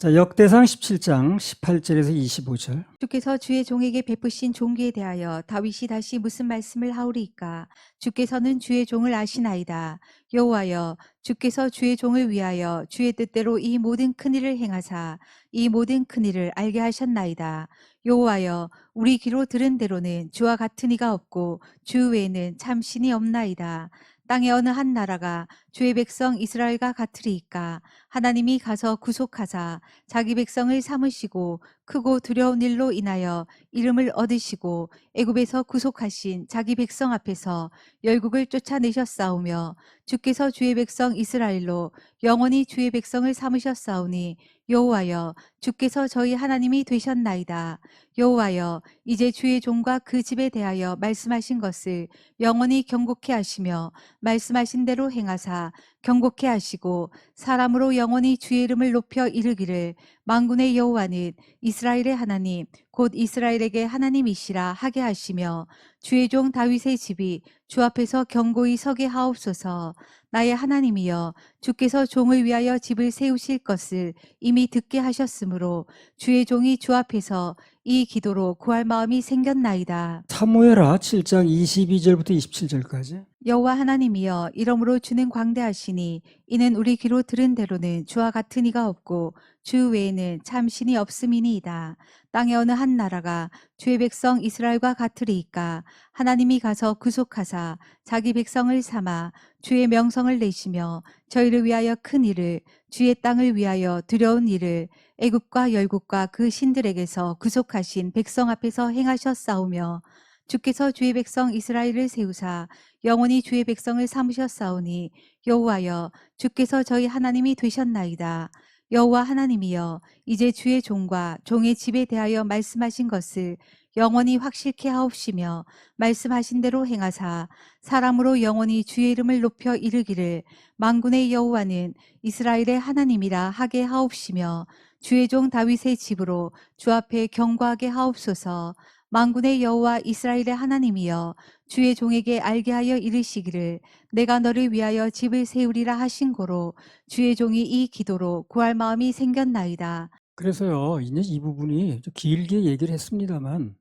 자, 역대상 17장 18절에서 25절. 주께서 주의 종에게 베푸신 종기에 대하여 다윗이 다시 무슨 말씀을 하오리이까? 주께서는 주의 종을 아시나이다. 여호와여, 주께서 주의 종을 위하여 주의 뜻대로 이 모든 큰일을 행하사 이 모든 큰일을 알게 하셨나이다. 여호와여, 우리 귀로 들은 대로는 주와 같은 이가 없고 주 외에는 참 신이 없나이다. 땅의 어느 한 나라가 주의 백성 이스라엘과 같으리이까? 하나님이 가서 구속하사 자기 백성을 삼으시고 크고 두려운 일로 인하여 이름을 얻으시고 애굽에서 구속하신 자기 백성 앞에서 열국을 쫓아내셨사오며 주께서 주의 백성 이스라엘로 영원히 주의 백성을 삼으셨사오니 여호와여, 주께서 저희 하나님이 되셨나이다. 여호와여, 이제 주의 종과 그 집에 대하여 말씀하신 것을 영원히 경고케 하시며 말씀하신 대로 행하사 경고케 하시고 사람으로 영원히 주의 이름을 높여 이르기를 만군의 여호와는 이스라엘의 하나님 곧 이스라엘에게 하나님이시라 하게 하시며 주의 종 다윗의 집이 주 앞에서 견고히 서게 하옵소서. 나의 하나님이여, 주께서 종을 위하여 집을 세우실 것을 이미 듣게 하셨으므로 주의 종이 주 앞에서 이 기도로 구할 마음이 생겼나이다. 사무엘하 7장 22절부터 27절까지. 여호와 하나님이여, 이러므로 주는 광대하시니 이는 우리 귀로 들은 대로는 주와 같은 이가 없고 주 외에는 참 신이 없음이니이다. 땅의 어느 한 나라가 주의 백성 이스라엘과 같으리이까? 하나님이 가서 구속하사 자기 백성을 삼아 주의 명성을 내시며 저희를 위하여 큰 일을, 주의 땅을 위하여 두려운 일을 애굽과 열국과 그 신들에게서 구속하신 백성 앞에서 행하셨사오며 주께서 주의 백성 이스라엘을 세우사 영원히 주의 백성을 삼으셨사오니 여호와여, 주께서 저희 하나님이 되셨나이다. 여호와 하나님이여, 이제 주의 종과 종의 집에 대하여 말씀하신 것을 영원히 확실케 하옵시며 말씀하신 대로 행하사 사람으로 영원히 주의 이름을 높여 이르기를 만군의 여호와는 이스라엘의 하나님이라 하게 하옵시며 주의 종 다윗의 집으로 주 앞에 경고하게 하옵소서. 만군의 여호와 이스라엘의 하나님이여, 주의 종에게 알게 하여 이르시기를 내가 너를 위하여 집을 세우리라 하신 고로 주의 종이 이 기도로 구할 마음이 생겼나이다. 그래서요, 이제 이 부분이 좀 길게 얘기를 했습니다만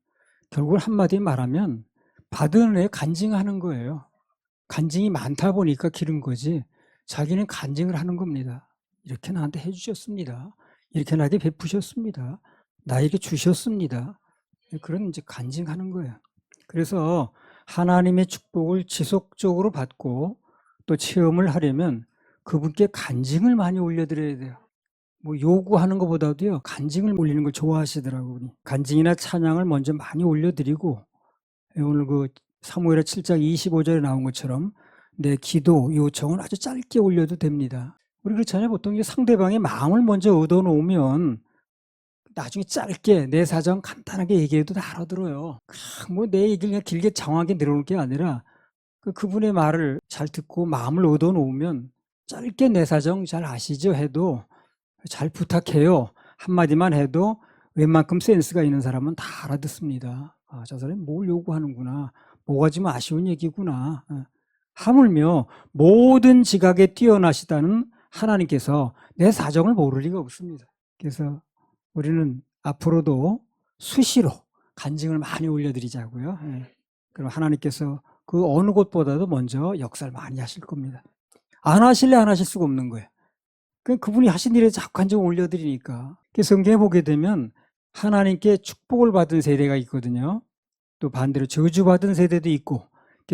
결국은 한마디 말하면 받은 은혜 간증하는 거예요. 간증이 많다 보니까 기른 거지 자기는 간증을 하는 겁니다. 이렇게 나한테 해주셨습니다. 이렇게 나에게 베푸셨습니다. 나에게 주셨습니다. 그런 이제 간증하는 거예요. 그래서 하나님의 축복을 지속적으로 받고 또 체험을 하려면 그분께 간증을 많이 올려드려야 돼요. 뭐 요구하는 것보다도요, 간증을 올리는 걸 좋아하시더라고요. 간증이나 찬양을 먼저 많이 올려드리고, 오늘 그 사무엘하 7장 25절에 나온 것처럼 내 기도 요청은 아주 짧게 올려도 됩니다. 우리 그렇잖아요. 보통 이게 상대방의 마음을 먼저 얻어놓으면 나중에 짧게 내 사정 간단하게 얘기해도 다 알아들어요. 뭐 내 얘기를 그냥 길게 장황하게 내려놓을 게 아니라 그분의 말을 잘 듣고 마음을 얻어놓으면 짧게 내 사정 잘 아시죠? 해도 잘 부탁해요. 한마디만 해도 웬만큼 센스가 있는 사람은 다 알아듣습니다. 아, 저 사람이 뭘 요구하는구나. 뭐가 좀 아쉬운 얘기구나. 하물며 모든 지각에 뛰어나시다는 하나님께서 내 사정을 모를 리가 없습니다. 그래서 우리는 앞으로도 수시로 간증을 많이 올려드리자고요. 그럼 하나님께서 그 어느 곳보다도 먼저 역사를 많이 하실 겁니다. 안 하실래 안 하실 수가 없는 거예요. 그분이 하신 일에 자꾸 간증을 올려드리니까. 성경에 보게 되면 하나님께 축복을 받은 세대가 있거든요. 또 반대로 저주받은 세대도 있고,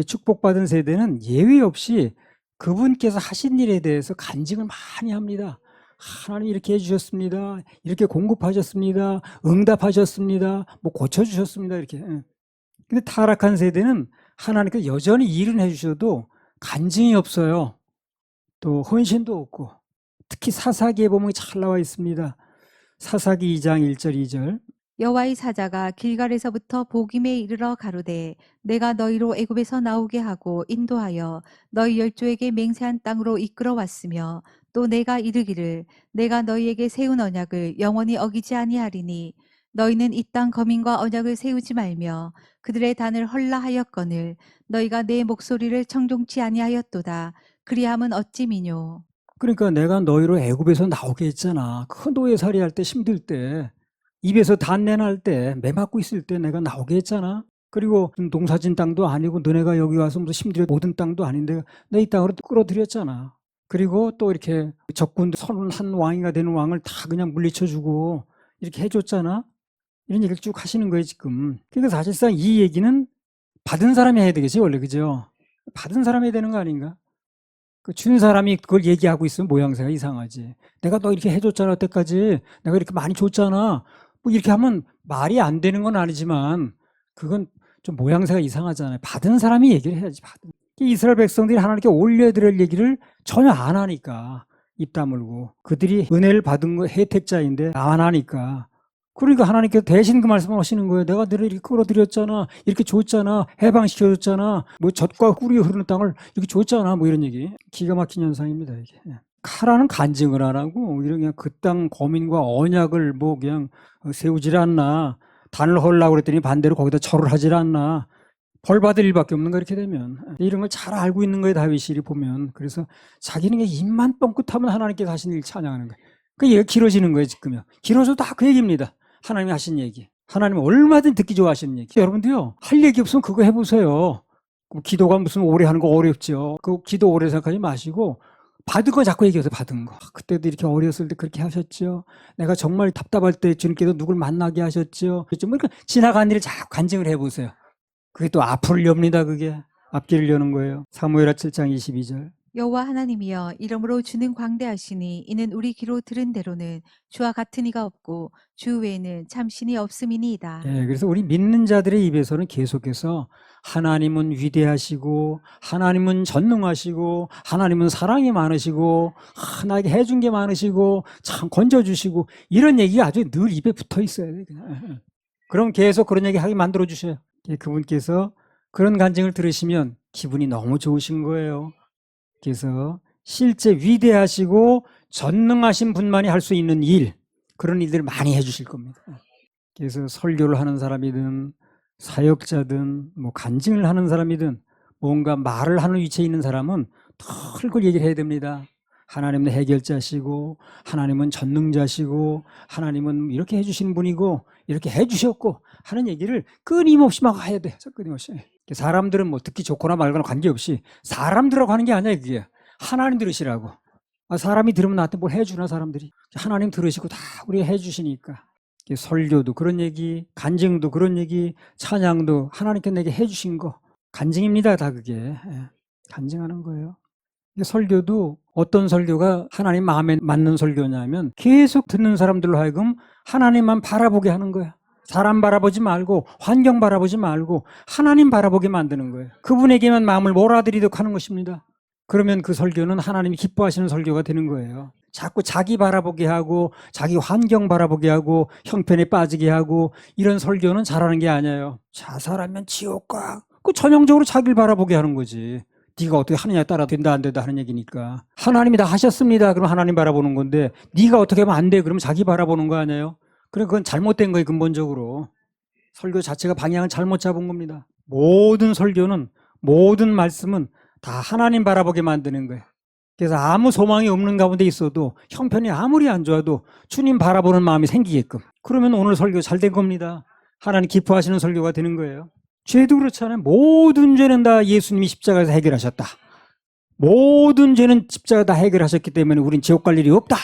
축복받은 세대는 예외 없이 그분께서 하신 일에 대해서 간증을 많이 합니다. 하나님 이렇게 해주셨습니다. 이렇게 공급하셨습니다. 응답하셨습니다. 뭐 고쳐주셨습니다. 이렇게. 근데 타락한 세대는 하나님께서 여전히 일은 해주셔도 간증이 없어요. 또 헌신도 없고. 특히 사사기에 보면 잘 나와 있습니다. 사사기 2장 1절 2절. 여호와의 사자가 길갈에서부터 보김에 이르러 가로되 내가 너희로 애굽에서 나오게 하고 인도하여 너희 열조에게 맹세한 땅으로 이끌어 왔으며 또 내가 이르기를 내가 너희에게 세운 언약을 영원히 어기지 아니하리니 너희는 이 땅 거민과 언약을 세우지 말며 그들의 단을 헐라하였거늘 너희가 내 목소리를 청종치 아니하였도다. 그리함은 어찌미뇨. 그러니까 내가 너희로 애굽에서 나오게 했잖아. 큰 노예살이 할 때 힘들 때 입에서 단내 날 때 매 맞고 있을 때 내가 나오게 했잖아. 그리고 농사진 땅도 아니고 너네가 여기 와서 무슨 힘들어 모든 땅도 아닌데 내 이 땅으로 끌어들였잖아. 그리고 또 이렇게 적군도 31왕이가 되는 왕을 다 그냥 물리쳐주고 이렇게 해줬잖아. 이런 얘기를 쭉 하시는 거예요 지금. 그러니까 사실상 이 얘기는 받은 사람이 해야 되겠지 원래, 그죠? 받은 사람이 해야 되는 거 아닌가? 그 준 사람이 그걸 얘기하고 있으면 모양새가 이상하지. 내가 너 이렇게 해줬잖아, 여태까지. 내가 이렇게 많이 줬잖아. 뭐 이렇게 하면 말이 안 되는 건 아니지만 그건 좀 모양새가 이상하잖아요. 받은 사람이 얘기를 해야지. 받은. 이스라엘 백성들이 하나님께 올려드릴 얘기를 전혀 안 하니까 입 다물고 그들이 은혜를 받은 거 혜택자인데 안 하니까. 그러니까 하나님께서 대신 그 말씀을 하시는 거예요. 내가 너를 이렇게 끌어들였잖아. 이렇게 줬잖아. 해방시켜줬잖아. 뭐 젖과 꿀이 흐르는 땅을 이렇게 줬잖아. 뭐 이런 얘기. 기가 막힌 현상입니다. 이게. 카라는 간증을 안 하고 이런 그냥 그 땅 거민과 언약을 뭐 그냥 세우질 않나. 단을 헐라고 그랬더니 반대로 거기다 절을 하질 않나. 벌 받을 일밖에 없는 거 이렇게 되면. 이런 걸 잘 알고 있는 거예요. 다윗이 보면. 그래서 자기는 입만 뻥끗하면 하나님께서 하신 일 찬양하는 거예요. 그 얘기가 길어지는 거예요. 지금요. 길어서 다 그 얘기입니다. 하나님이 하신 얘기. 하나님은 얼마든 듣기 좋아하시는 얘기. 여러분도요, 할 얘기 없으면 그거 해보세요. 기도가 무슨 오래 하는 거 어렵죠. 그 기도 오래 생각하지 마시고, 받은 거 자꾸 얘기하세요, 받은 거. 그때도 이렇게 어렸을 때 그렇게 하셨죠. 내가 정말 답답할 때 주님께서 누굴 만나게 하셨죠. 그러니까 지나간 일을 자꾸 간증을 해보세요. 그게 또 앞을 엽니다, 그게. 앞길을 여는 거예요. 사무엘하 7장 22절. 여호와 하나님이여 이름으로 주는 광대하시니 이는 우리 귀로 들은 대로는 주와 같은 이가 없고 주 외에는 참 신이 없음이니이다. 예, 그래서 우리 믿는 자들의 입에서는 계속해서 하나님은 위대하시고 하나님은 전능하시고 하나님은 사랑이 많으시고 나에게 해준 게 많으시고 참 건져주시고 이런 얘기가 아주 늘 입에 붙어 있어야 돼요. 그냥. 그럼 계속 그런 얘기 하게 만들어 주셔요. 그분께서 그런 간증을 들으시면 기분이 너무 좋으신 거예요. 그래서 실제 위대하시고 전능하신 분만이 할 수 있는 일, 그런 일들을 많이 해주실 겁니다. 그래서 설교를 하는 사람이든 사역자든 뭐 간증을 하는 사람이든 뭔가 말을 하는 위치에 있는 사람은 더 그걸 얘기를 해야 됩니다. 하나님은 해결자시고 하나님은 전능자시고 하나님은 이렇게 해주신 분이고 이렇게 해주셨고 하는 얘기를 끊임없이 막 해야 돼. 끊임없이. 사람들은 뭐 듣기 좋거나 말거나 관계없이 사람들하고 하는 게 아니야. 그게 하나님 들으시라고. 사람이 들으면 나한테 뭘 해주나 사람들이. 하나님 들으시고 다 우리가 해주시니까. 설교도 그런 얘기, 간증도 그런 얘기, 찬양도 하나님께 내게 해주신 거 간증입니다. 다 그게. 간증하는 거예요. 설교도 어떤 설교가 하나님 마음에 맞는 설교냐면 계속 듣는 사람들로 하여금 하나님만 바라보게 하는 거야. 사람 바라보지 말고 환경 바라보지 말고 하나님 바라보게 만드는 거예요. 그분에게만 마음을 몰아들이도록 하는 것입니다. 그러면 그 설교는 하나님이 기뻐하시는 설교가 되는 거예요. 자꾸 자기 바라보게 하고 자기 환경 바라보게 하고 형편에 빠지게 하고 이런 설교는 잘하는 게 아니에요. 자살하면 지옥 가. 그 전형적으로 자기를 바라보게 하는 거지. 네가 어떻게 하느냐에 따라 된다 안 된다 하는 얘기니까. 하나님이 다 하셨습니다. 그럼 하나님 바라보는 건데 네가 어떻게 하면 안 돼. 그러면 자기 바라보는 거 아니에요. 그래 그건 잘못된 거예요. 근본적으로. 설교 자체가 방향을 잘못 잡은 겁니다. 모든 설교는 모든 말씀은 다 하나님 바라보게 만드는 거예요. 그래서 아무 소망이 없는 가운데 있어도 형편이 아무리 안 좋아도 주님 바라보는 마음이 생기게끔. 그러면 오늘 설교 잘 된 겁니다. 하나님 기뻐하시는 설교가 되는 거예요. 죄도 그렇잖아요. 모든 죄는 다 예수님이 십자가에서 해결하셨다. 모든 죄는 십자가 다 해결하셨기 때문에 우린 지옥 갈 일이 없다.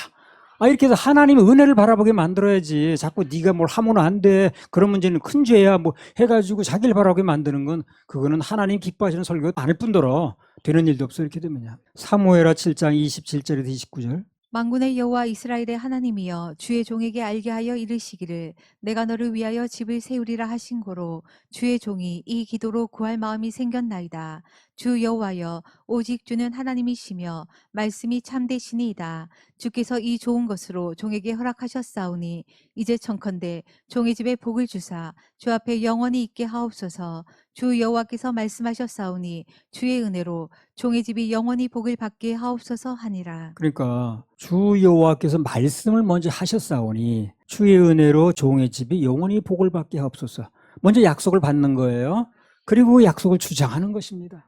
이렇게 해서 하나님의 은혜를 바라보게 만들어야지. 자꾸 네가 뭘 하면 안 돼. 그런 문제는 큰 죄야. 뭐 해가지고 자기를 바라보게 만드는 건 그거는 하나님 기뻐하시는 설교가 아닐 뿐더러 되는 일도 없어. 이렇게 되면요. 사무엘하 7장 27절에서 29절. 만군의 여호와 이스라엘의 하나님이여 주의 종에게 알게 하여 이르시기를 내가 너를 위하여 집을 세우리라 하신 고로 주의 종이 이 기도로 구할 마음이 생겼나이다. 주 여호와여 오직 주는 하나님이시며 말씀이 참되시니이다. 주께서 이 좋은 것으로 종에게 허락하셨사오니 이제 청컨대 종의 집에 복을 주사 주 앞에 영원히 있게 하옵소서. 주 여호와께서 말씀하셨사오니 주의 은혜로 종의 집이 영원히 복을 받게 하옵소서 하니라. 그러니까 주 여호와께서 말씀을 먼저 하셨사오니 주의 은혜로 종의 집이 영원히 복을 받게 하옵소서. 먼저 약속을 받는 거예요. 그리고 약속을 주장하는 것입니다.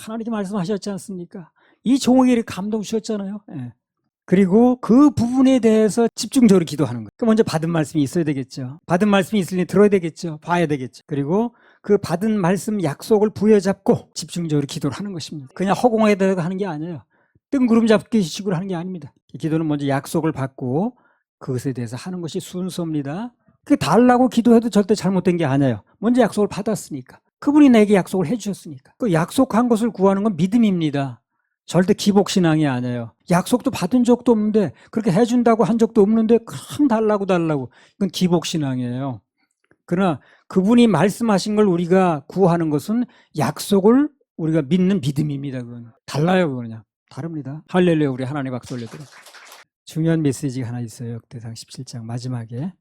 하나님께 말씀하셨지 않습니까? 이 종에게 감동 주셨잖아요. 예. 그리고 그 부분에 대해서 집중적으로 기도하는 거예요. 먼저 받은 말씀이 있어야 되겠죠. 받은 말씀이 있으니 들어야 되겠죠. 봐야 되겠죠. 그리고 그 받은 말씀 약속을 부여잡고 집중적으로 기도를 하는 것입니다. 그냥 허공에다가 하는 게 아니에요. 뜬구름 잡기 식으로 하는 게 아닙니다. 이 기도는 먼저 약속을 받고 그것에 대해서 하는 것이 순서입니다. 그 달라고 기도해도 절대 잘못된 게 아니에요. 먼저 약속을 받았으니까. 그분이 내게 약속을 해주셨으니까. 그 약속한 것을 구하는 건 믿음입니다. 절대 기복신앙이 아니에요. 약속도 받은 적도 없는데 그렇게 해준다고 한 적도 없는데 그럼 달라고 이건 기복신앙이에요. 그러나 그분이 말씀하신 걸 우리가 구하는 것은 약속을 우리가 믿는 믿음입니다. 그건 달라요. 그냥 다릅니다. 할렐루야. 우리 하나님 박수 올려드려요. 중요한 메시지가 하나 있어요. 역대상 17장 마지막에.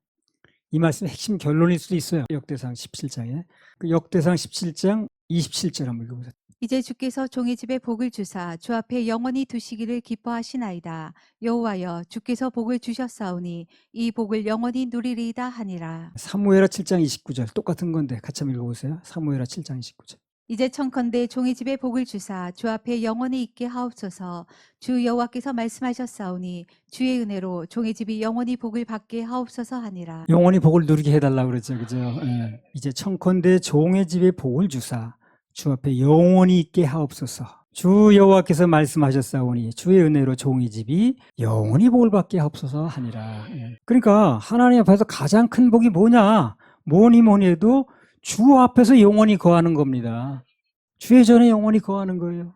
이 말씀의 핵심 결론일 수도 있어요. 역대상 17장에. 그 역대상 17장 27절 한번 읽어보세요. 이제 주께서 종의 집에 복을 주사 주 앞에 영원히 두시기를 기뻐하시나이다. 여호와여 주께서 복을 주셨사오니 이 복을 영원히 누리리이다 하니라. 사무엘하 7장 29절 똑같은 건데 같이 한번 읽어보세요. 사무엘하 7장 29절. 이제 청컨대 종의 집에 복을 주사 주 앞에 영원히 있게 하옵소서. 주 여호와께서 말씀하셨사오니 주의 은혜로 종의 집이 영원히 복을 받게 하옵소서 하니라. 영원히 복을 누리게 해달라고 그랬죠. 그죠? 예. 이제 청컨대 종의 집에 복을 주사 주 앞에 영원히 있게 하옵소서. 주 여호와께서 말씀하셨사오니 주의 은혜로 종의 집이 영원히 복을 받게 하옵소서 하니라. 예. 그러니까 하나님 앞에서 가장 큰 복이 뭐냐? 뭐니 해도 주 앞에서 영원히 거하는 겁니다. 주의 전에 영원히 거하는 거예요.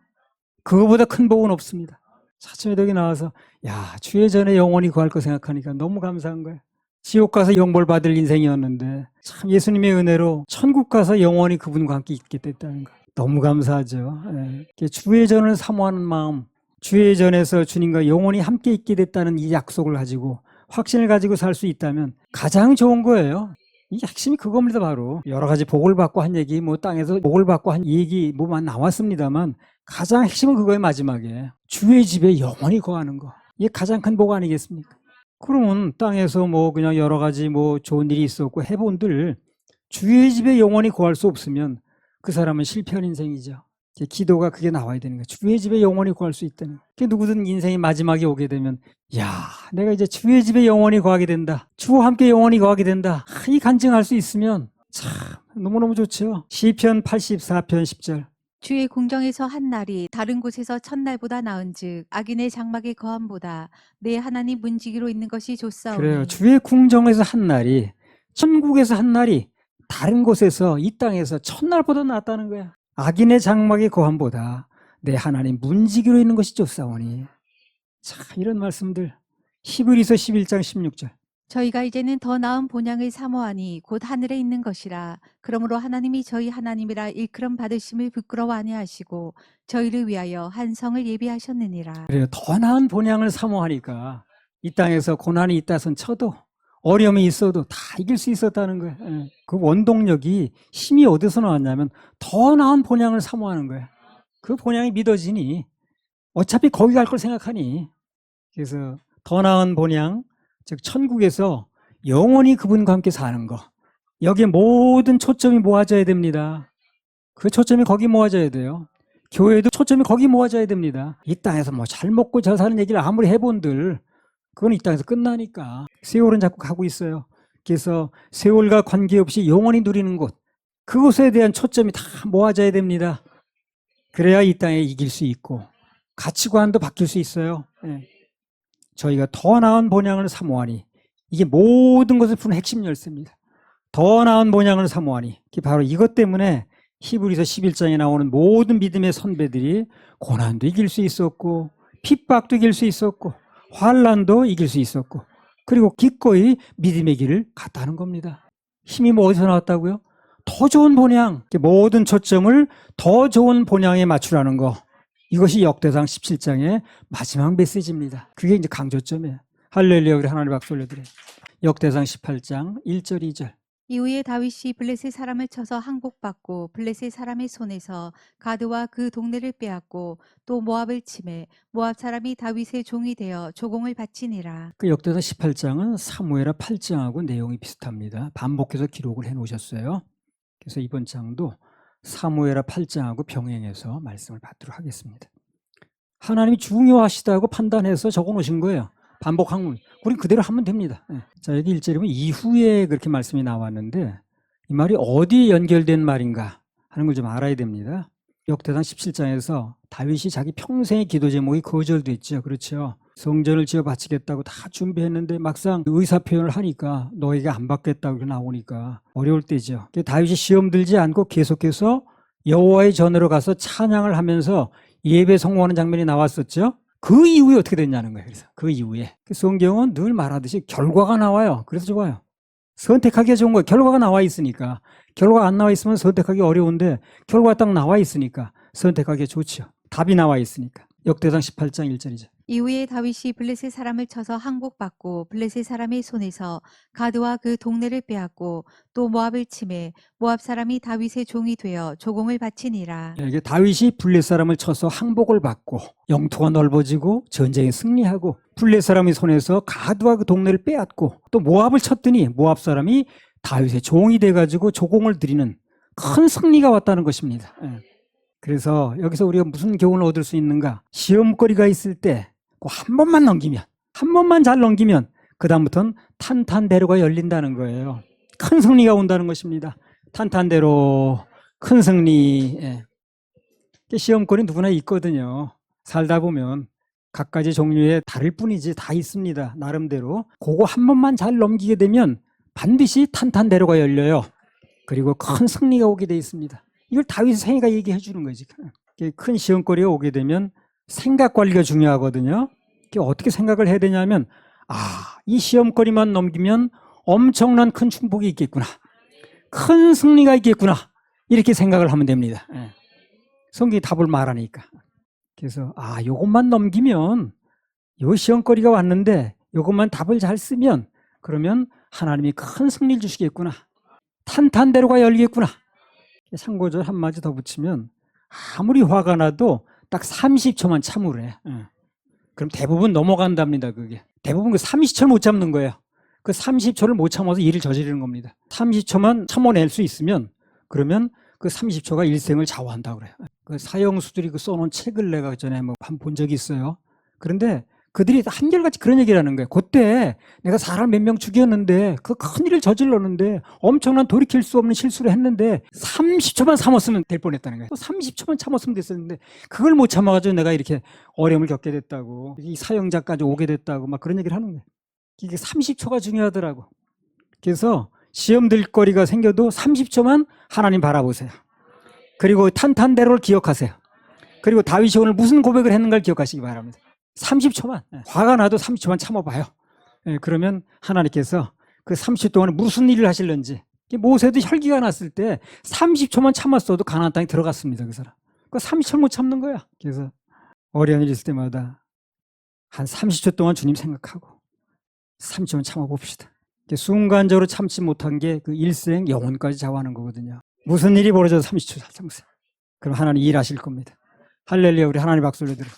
그거보다 큰 복은 없습니다. 사천에 여기 나와서 야 주의 전에 영원히 거할 거 생각하니까 너무 감사한 거예요. 지옥 가서 영벌 받을 인생이었는데 참 예수님의 은혜로 천국 가서 영원히 그분과 함께 있게 됐다는 거 너무 감사하죠. 예. 주의 전을 사모하는 마음, 주의 전에서 주님과 영원히 함께 있게 됐다는 이 약속을 가지고 확신을 가지고 살 수 있다면 가장 좋은 거예요. 이 핵심이 그겁니다. 바로 여러 가지 복을 받고 한 얘기, 뭐 땅에서 복을 받고 한 얘기 뭐만 나왔습니다만 가장 핵심은 그거예요. 마지막에 주의 집에 영원히 거하는 거, 이게 가장 큰 복 아니겠습니까? 그러면 땅에서 뭐 그냥 여러 가지 뭐 좋은 일이 있었고 해본들 주의 집에 영원히 거할 수 없으면 그 사람은 실패한 인생이죠. 기도가 그게 나와야 되는 거예요. 주의 집에 영원히 거할 수 있다는 거예요. 누구든 인생이 마지막에 오게 되면 야 내가 이제 주의 집에 영원히 거하게 된다. 주와 함께 영원히 거하게 된다. 이 간증할 수 있으면 참 너무너무 좋죠. 시편 84편 10절. 주의 궁정에서 한 날이 다른 곳에서 첫날보다 나은즉 악인의 장막의 거함보다 내 하나님 문지기로 있는 것이 좋사오니. 그래요. 주의 궁정에서 한 날이 천국에서 한 날이 다른 곳에서 이 땅에서 첫날보다 낫다는 거야. 악인의 장막의 거함보다 내 하나님 문지기로 있는 것이 좋사오니. 자, 이런 말씀들 히브리서 11장 16절. 저희가 이제는 더 나은 본향을 사모하니 곧 하늘에 있는 것이라. 그러므로 하나님이 저희 하나님이라 일컬음 받으심을 부끄러워 아니하시고 저희를 위하여 한 성을 예비하셨느니라. 그래요. 더 나은 본향을 사모하니까 이 땅에서 고난이 있다선 쳐도 어려움이 있어도 다 이길 수 있었다는 거예요. 그 원동력이 힘이 어디서 나왔냐면 더 나은 본향을 사모하는 거예요. 그 본향이 믿어지니 어차피 거기 갈 걸 생각하니. 그래서 더 나은 본향, 즉 천국에서 영원히 그분과 함께 사는 거, 여기에 모든 초점이 모아져야 됩니다. 그 초점이 거기 모아져야 돼요. 교회도 초점이 거기 모아져야 됩니다. 이 땅에서 뭐 잘 먹고 잘 사는 얘기를 아무리 해본들 그건 이 땅에서 끝나니까. 세월은 자꾸 가고 있어요. 그래서 세월과 관계없이 영원히 누리는 곳, 그곳에 대한 초점이 다 모아져야 됩니다. 그래야 이 땅에 이길 수 있고 가치관도 바뀔 수 있어요. 저희가 더 나은 본향을 사모하니, 이게 모든 것을 푸는 핵심 열쇠입니다. 더 나은 본향을 사모하니, 바로 이것 때문에 히브리서 11장에 나오는 모든 믿음의 선배들이 고난도 이길 수 있었고 핍박도 이길 수 있었고 환난도 이길 수 있었고 그리고 기꺼이 믿음의 길을 갔다는 겁니다. 힘이 뭐 어디서 나왔다고요? 더 좋은 본향, 모든 초점을 더 좋은 본향에 맞추라는 거, 이것이 역대상 17장의 마지막 메시지입니다. 그게 이제 강조점이에요. 할렐루야. 우리 하나님 박수 올려드려요. 역대상 18장 1절 2절. 이후에 다윗이 블레셋 사람을 쳐서 항복받고 블레셋 사람의 손에서 가드와 그 동네를 빼앗고 또 모압을 치매 모압 사람이 다윗의 종이 되어 조공을 바치니라. 그 역대상 18장은 사무엘하 8장하고 내용이 비슷합니다. 반복해서 기록을 해놓으셨어요. 그래서 이번 장도 사무엘하 8장하고 병행해서 말씀을 받도록 하겠습니다. 하나님이 중요하시다고 판단해서 적어 놓으신 거예요. 반복 항문. 우린 그대로 하면 됩니다. 예. 자, 여기 1절이면 이후에 그렇게 말씀이 나왔는데 이 말이 어디에 연결된 말인가 하는 걸 좀 알아야 됩니다. 역대상 17장에서 다윗이 자기 평생의 기도 제목이 거절됐죠. 그렇죠. 성전을 지어 바치겠다고 다 준비했는데 막상 의사 표현을 하니까 너에게 안 받겠다고 이렇게 나오니까 어려울 때죠. 다윗이 시험 들지 않고 계속해서 여호와의 전으로 가서 찬양을 하면서 예배 성공하는 장면이 나왔었죠. 그 이후에 어떻게 됐냐는 거예요. 그래서 그 이후에 성경은 늘 말하듯이 결과가 나와요. 그래서 좋아요. 선택하기가 좋은 거예요. 결과가 나와 있으니까. 결과가 안 나와 있으면 선택하기 어려운데 결과가 딱 나와 있으니까 선택하기 좋죠. 답이 나와 있으니까. 역대상 18장 1절이죠. 이후에 다윗이 블레셋 사람을 쳐서 항복받고 블레셋 사람의 손에서 가드와 그 동네를 빼앗고 또 모압을 치매 모압 사람이 다윗의 종이 되어 조공을 바치니라. 이게 다윗이 블레 사람을 쳐서 항복을 받고 영토가 넓어지고 전쟁에 승리하고 블레 사람의 손에서 가드와 그 동네를 빼앗고 또 모압을 쳤더니 모압 사람이 다윗의 종이 돼가지고 조공을 드리는 큰 승리가 왔다는 것입니다. 그래서 여기서 우리가 무슨 교훈을 얻을 수 있는가? 시험거리가 있을 때 꼭 한 번만 넘기면, 한 번만 잘 넘기면 그 다음부터는 탄탄대로가 열린다는 거예요. 큰 승리가 온다는 것입니다. 탄탄대로 큰 승리. 시험거리 누구나 있거든요. 살다 보면 각가지 종류의 다를 뿐이지 다 있습니다. 나름대로. 그거 한 번만 잘 넘기게 되면 반드시 탄탄대로가 열려요. 그리고 큰 승리가 오게 돼 있습니다. 이걸 다윗의 생애가 얘기해 주는 거지. 큰 시험거리가 오게 되면 생각 관리가 중요하거든요. 어떻게 생각을 해야 되냐면 이 시험거리만 넘기면 엄청난 큰 축복이 있겠구나. 큰 승리가 있겠구나. 이렇게 생각을 하면 됩니다. 성경이 답을 말하니까. 그래서 요것만 넘기면 요 시험거리가 왔는데 요것만 답을 잘 쓰면 그러면 하나님이 큰 승리를 주시겠구나. 탄탄대로가 열리겠구나. 참고절 한마디 더 붙이면 아무리 화가 나도 딱 30초만 참으래. 그럼 대부분 넘어간답니다. 그게 대부분 그 30초를 못 참는 거예요. 그 30초를 못 참아서 일을 저지르는 겁니다. 30초만 참아낼 수 있으면 그러면 그 30초가 일생을 좌우한다고 그래요. 그 사형수들이 그 써놓은 책을 내가 전에 한 본 적이 있어요. 그런데 그들이 한결같이 그런 얘기를 하는 거예요. 그때 내가 사람 몇 명 죽였는데 그 큰일을 저질렀는데 엄청난 돌이킬 수 없는 실수를 했는데 30초만 참았으면 될 뻔했다는 거예요. 또 30초만 참았으면 됐었는데 그걸 못 참아가지고 내가 이렇게 어려움을 겪게 됐다고 이 사형자까지 오게 됐다고 막 그런 얘기를 하는 거예요. 이게 30초가 중요하더라고. 그래서 시험 들 거리가 생겨도 30초만 하나님 바라보세요. 그리고 탄탄대로를 기억하세요. 그리고 다윗이 오늘 무슨 고백을 했는가를 기억하시기 바랍니다. 30초만. 화가 나도 30초만 참아봐요. 그러면 하나님께서 그 30초 동안에 무슨 일을 하실는지. 모세도 혈기가 났을 때 30초만 참았어도 가나안 땅에 들어갔습니다. 그 사람. 그 30초를 못 참는 거야. 그래서 어려운 일 있을 때마다 한 30초 동안 주님 생각하고 30초만 참아봅시다. 순간적으로 참지 못한 게 그 일생 영혼까지 좌우하는 거거든요. 무슨 일이 벌어져도 30초 잘 참으세요. 그럼 하나님 일하실 겁니다. 할렐루야. 우리 하나님 박수 올려드립니다.